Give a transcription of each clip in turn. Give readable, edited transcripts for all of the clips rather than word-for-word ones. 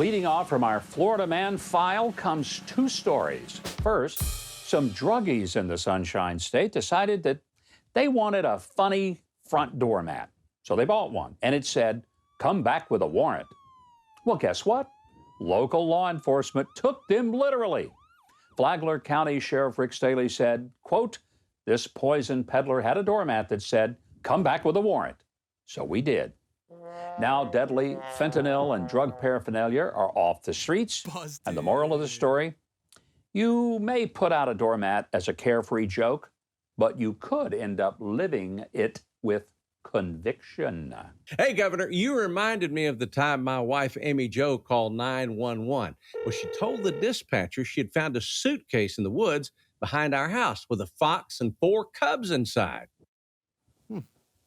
leading off from our Florida Man file comes two stories. First, some druggies in the Sunshine State decided that they wanted a funny front doormat. So they bought one, and it said, "Come back with a warrant." Well, guess what? Local law enforcement took them literally. Flagler County Sheriff Rick Staley said, quote, "This poison peddler had a doormat that said, 'Come back with a warrant.' So we did." Now deadly fentanyl and drug paraphernalia are off the streets. Busted. And the moral of the story, you may put out a doormat as a carefree joke, but you could end up living it with conviction. Hey, Governor, you reminded me of the time my wife, Amy Jo, called 911. Well, she told the dispatcher she had found a suitcase in the woods behind our house with a fox and 4 cubs inside.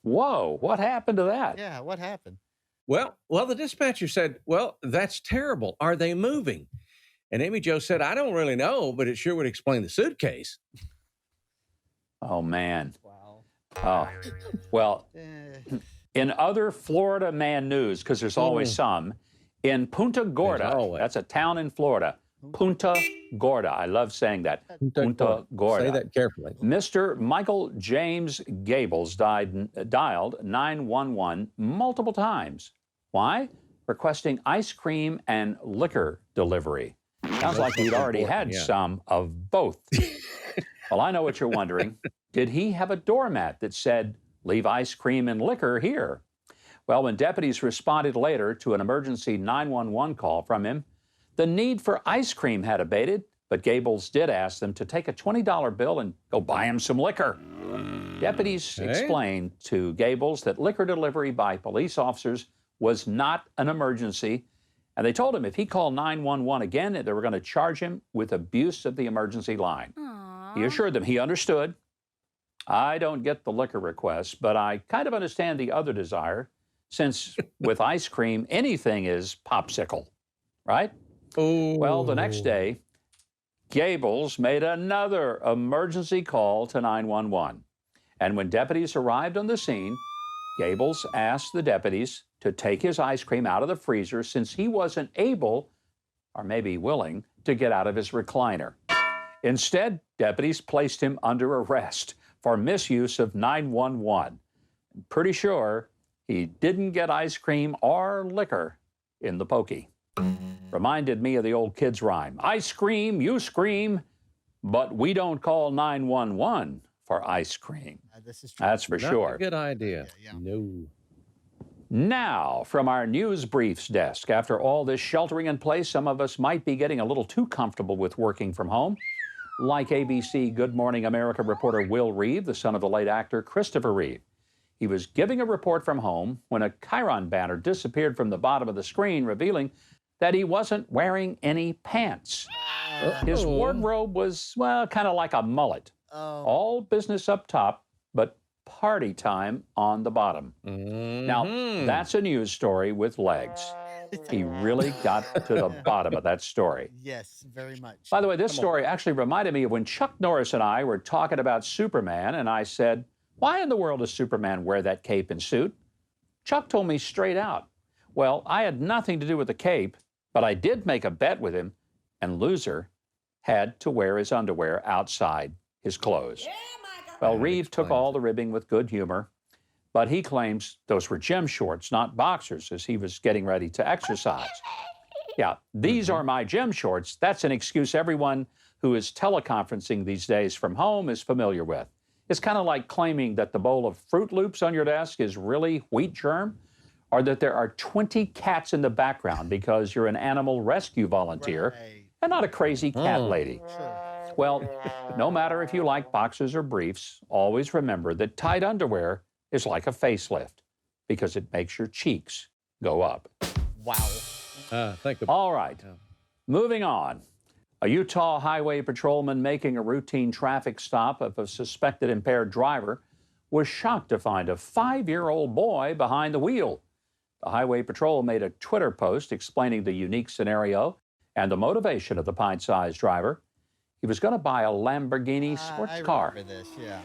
Whoa, what happened to that? Yeah, what happened? Well, the dispatcher said, "Well, that's terrible. Are they moving?" And Amy Jo said, "I don't really know, but it sure would explain the suitcase." Oh, man. Wow. Oh, well, Eh, in other Florida man news, because there's always some, in Punta Gorda, always. that's a town in Florida, Punta Gorda. I love saying that. Punta Gorda. Say that carefully. Mr. Michael James Gables dialed 911 multiple times. Why? Requesting ice cream and liquor delivery. Sounds like he'd already had some of both. Well, I know what you're wondering. Did he have a doormat that said, "Leave ice cream and liquor here"? Well, when deputies responded later to an emergency 911 call from him, the need for ice cream had abated, but Gables did ask them to take a $20 bill and go buy him some liquor. Deputies explained to Gables that liquor delivery by police officers was not an emergency, and they told him if he called 911 again, they were going to charge him with abuse of the emergency line. He assured them he understood. I don't get the liquor request, but I kind of understand the other desire, since with ice cream, anything is popsicle, right? Oh. Well, the next day, Gables made another emergency call to 911. And when deputies arrived on the scene, Gables asked the deputies to take his ice cream out of the freezer since he wasn't able, or maybe willing, to get out of his recliner. Instead, deputies placed him under arrest for misuse of 911. Pretty sure he didn't get ice cream or liquor in the pokey. Reminded me of the old kids' rhyme. Ice cream, you scream, but we don't call 911 for ice cream. this is true. That's for Not sure. a good idea. Yeah. No. Now, from our news briefs desk, after all this sheltering in place, some of us might be getting a little too comfortable with working from home. Like ABC Good Morning America reporter Will Reeve, the son of the late actor Christopher Reeve. He was giving a report from home when a Chiron banner disappeared from the bottom of the screen, revealing that he wasn't wearing any pants. His wardrobe was, well, kind of like a mullet. All business up top, but party time on the bottom. Now, that's a news story with legs. He really got to the bottom of that story. Yes, very much. By the way, this story actually reminded me of when Chuck Norris and I were talking about Superman, and I said, "Why in the world does Superman wear that cape and suit?" Chuck told me straight out, "Well, I had nothing to do with the cape, but I did make a bet with him, and loser had to wear his underwear outside his clothes." Well, Reeve took all the ribbing with good humor, but he claims those were gym shorts, not boxers, as he was getting ready to exercise. Yeah, these are my gym shorts. That's an excuse everyone who is teleconferencing these days from home is familiar with. It's kind of like claiming that the bowl of Fruit Loops on your desk is really wheat germ, or that there are 20 cats in the background because you're an animal rescue volunteer and not a crazy cat lady. Well, no matter if you like boxers or briefs, always remember that tight underwear is like a facelift because it makes your cheeks go up. Wow. Think about All right, moving on. A Utah highway patrolman making a routine traffic stop of a suspected impaired driver was shocked to find a 5-year-old boy behind the wheel. The highway patrol made a Twitter post explaining the unique scenario and the motivation of the pint-sized driver. He was going to buy a Lamborghini sports car. I remember this, yeah.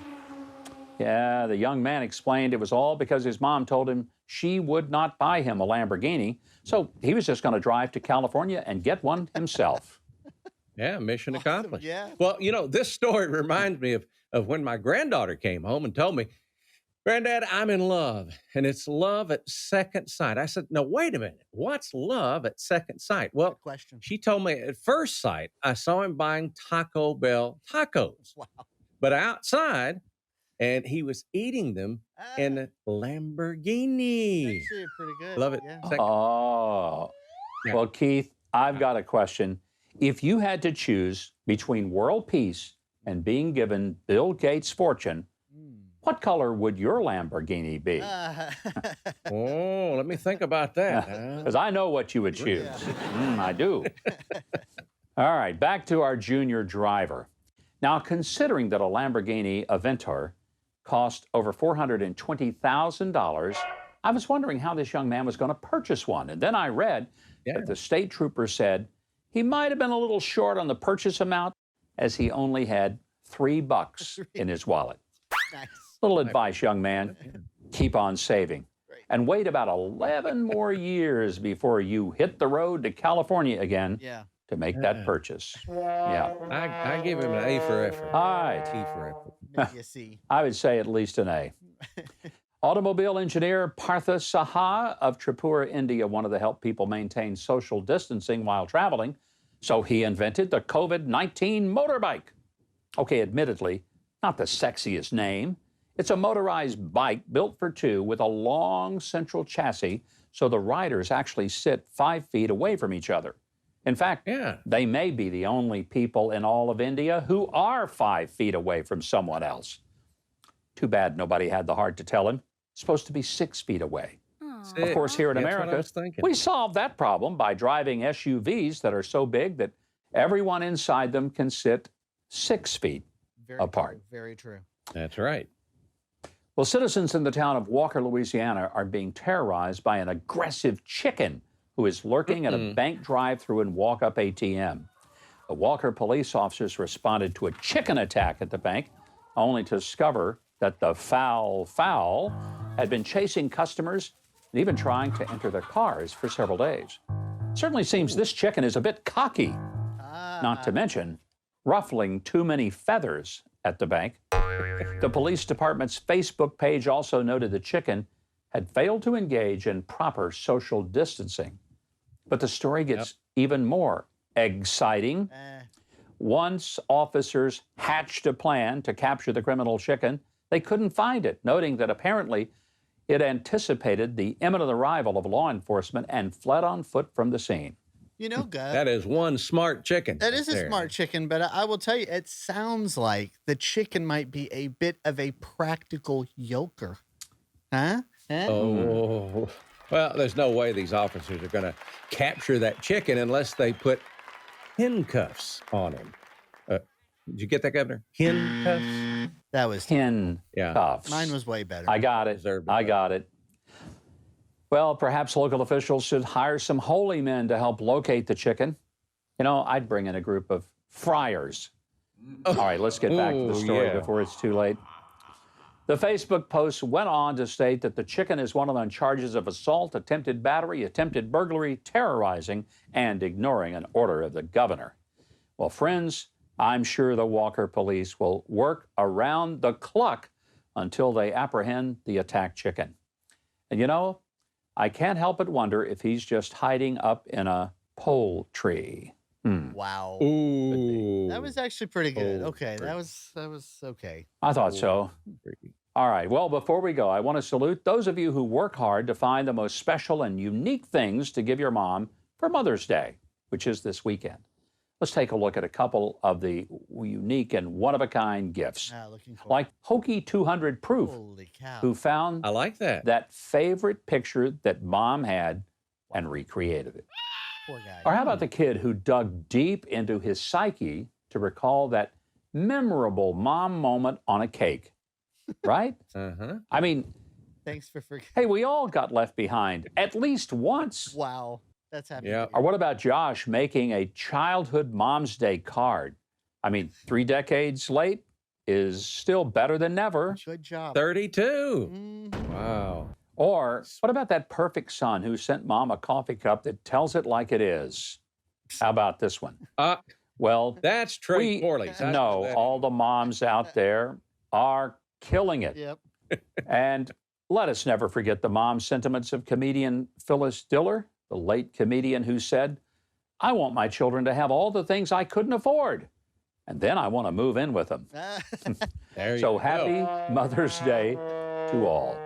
Yeah, the young man explained it was all because his mom told him she would not buy him a Lamborghini, so he was just going to drive to California and get one himself. Yeah, mission Awesome, accomplished. yeah. Well, this story reminds me of when my granddaughter came home and told me, Granddad, I'm in love, and it's love at second sight. I said, no, wait a minute. What's love at second sight? Well, Good question. she told me at first sight, I saw him buying Taco Bell tacos, Wow. but outside, and he was eating them in a Lamborghini. Actually, pretty good. Love it. Yeah. Oh, Yeah. well, Keith, I've got a question. If you had to choose between world peace and being given Bill Gates' fortune, what color would your Lamborghini be? Oh, let me think about that. Because I know what you would choose. I do. All right, back to our junior driver. Now, considering that a Lamborghini Aventador cost over $420,000, I was wondering how this young man was going to purchase one. And then I read that the state trooper said he might have been a little short on the purchase amount as he only had $3 in his wallet. Nice. Little advice, young man. Keep on saving. And wait about 11 more years before you hit the road to California again to make that purchase. Yeah. I give him an A for effort. All right. T for effort. Maybe a C. I would say at least an A. Automobile engineer Partha Saha of Tripura, India, wanted to help people maintain social distancing while traveling, so he invented the COVID-19 motorbike. Okay, admittedly, not the sexiest name. It's a motorized bike built for two with a long central chassis so the riders actually sit 5 feet away from each other. In fact, they may be the only people in all of India who are 5 feet away from someone else. Too bad nobody had the heart to tell him. It's supposed to be 6 feet away. Of course, here in America, we solved that problem by driving SUVs that are so big that everyone inside them can sit 6 feet apart. True. Very true. That's right. Well, citizens in the town of Walker, Louisiana are being terrorized by an aggressive chicken who is lurking at a bank drive-through and walk-up ATM. The Walker police officers responded to a chicken attack at the bank, only to discover that the fowl had been chasing customers and even trying to enter their cars for several days. Certainly seems this chicken is a bit cocky, not to mention ruffling too many feathers at the bank. The police department's Facebook page also noted the chicken had failed to engage in proper social distancing. But the story gets even more exciting. Once officers hatched a plan to capture the criminal chicken, they couldn't find it, noting that apparently it anticipated the imminent arrival of law enforcement and fled on foot from the scene. You know, Gus, That is one smart chicken. that is a smart chicken, but I will tell you, it sounds like the chicken might be a bit of a practical yoker. Huh? Oh, well, there's no way these officers are going to capture that chicken unless they put handcuffs on him. Did you get that, Governor? Handcuffs? That was Handcuffs. Mine was way better. I got it. I got it. Well, perhaps local officials should hire some holy men to help locate the chicken. You know, I'd bring in a group of friars. All right, let's get back to the story before it's too late. The Facebook post went on to state that the chicken is wanted on charges of assault, attempted battery, attempted burglary, terrorizing, and ignoring an order of the governor. Well, friends, I'm sure the Walker police will work around the clock until they apprehend the attacked chicken. And you know, I can't help but wonder if he's just hiding up in a pole tree. Wow. Ooh. That was actually pretty good. Okay, that was okay. I thought so. All right, well, before we go, I want to salute those of you who work hard to find the most special and unique things to give your mom for Mother's Day, which is this weekend. Let's take a look at a couple of the unique and one-of-a-kind gifts. Like Hokey 200 Proof, who found I like that favorite picture that Mom had and recreated it. Poor guy. Or how about the kid who dug deep into his psyche to recall that memorable mom moment on a cake, right? I mean, thanks for forgetting. Hey, we all got left behind at least once. Wow. That's happening. Yeah. Or what about Josh making a childhood Mom's Day card? I mean, 3 decades late, is still better than never. Good job. 32. Wow. Or what about that perfect son who sent mom a coffee cup that tells it like it is? How about this one? Well, that's Trey Corley's. No, all the moms out there are killing it. Yep. And let us never forget the mom sentiments of comedian Phyllis Diller, the late comedian who said, "I want my children to have all the things I couldn't afford, and then I want to move in with them." So happy Mother's Day to all.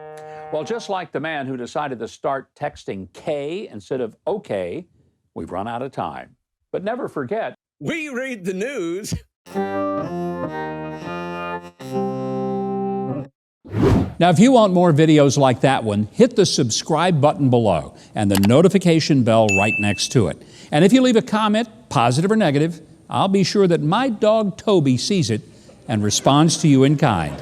Well, just like the man who decided to start texting K instead of OK, we've run out of time. But never forget, we read the news. Now, if you want more videos like that one, hit the subscribe button below and the notification bell right next to it. And if you leave a comment, positive or negative, I'll be sure that my dog Toby sees it and responds to you in kind.